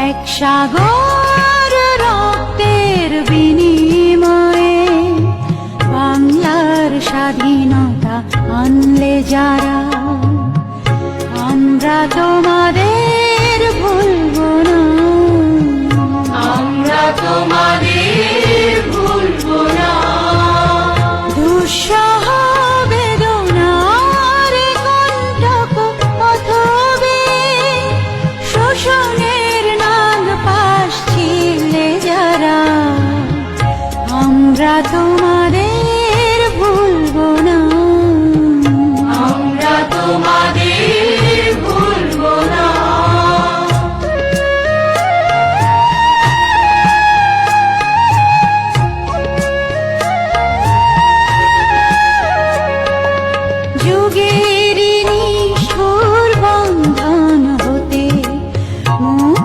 এক সাগর রক্তের বিনিময়ে বাংলার স্বাধীনতা আনলে যারা, আমরা তোমাদের ভুলবো না, আমরা তোমাদের ভুলবো না। দুঃসহ বেদনার কণ্টক পথবে শোষণের নাগ পাশ ছিলে যারা, আমরা তোমার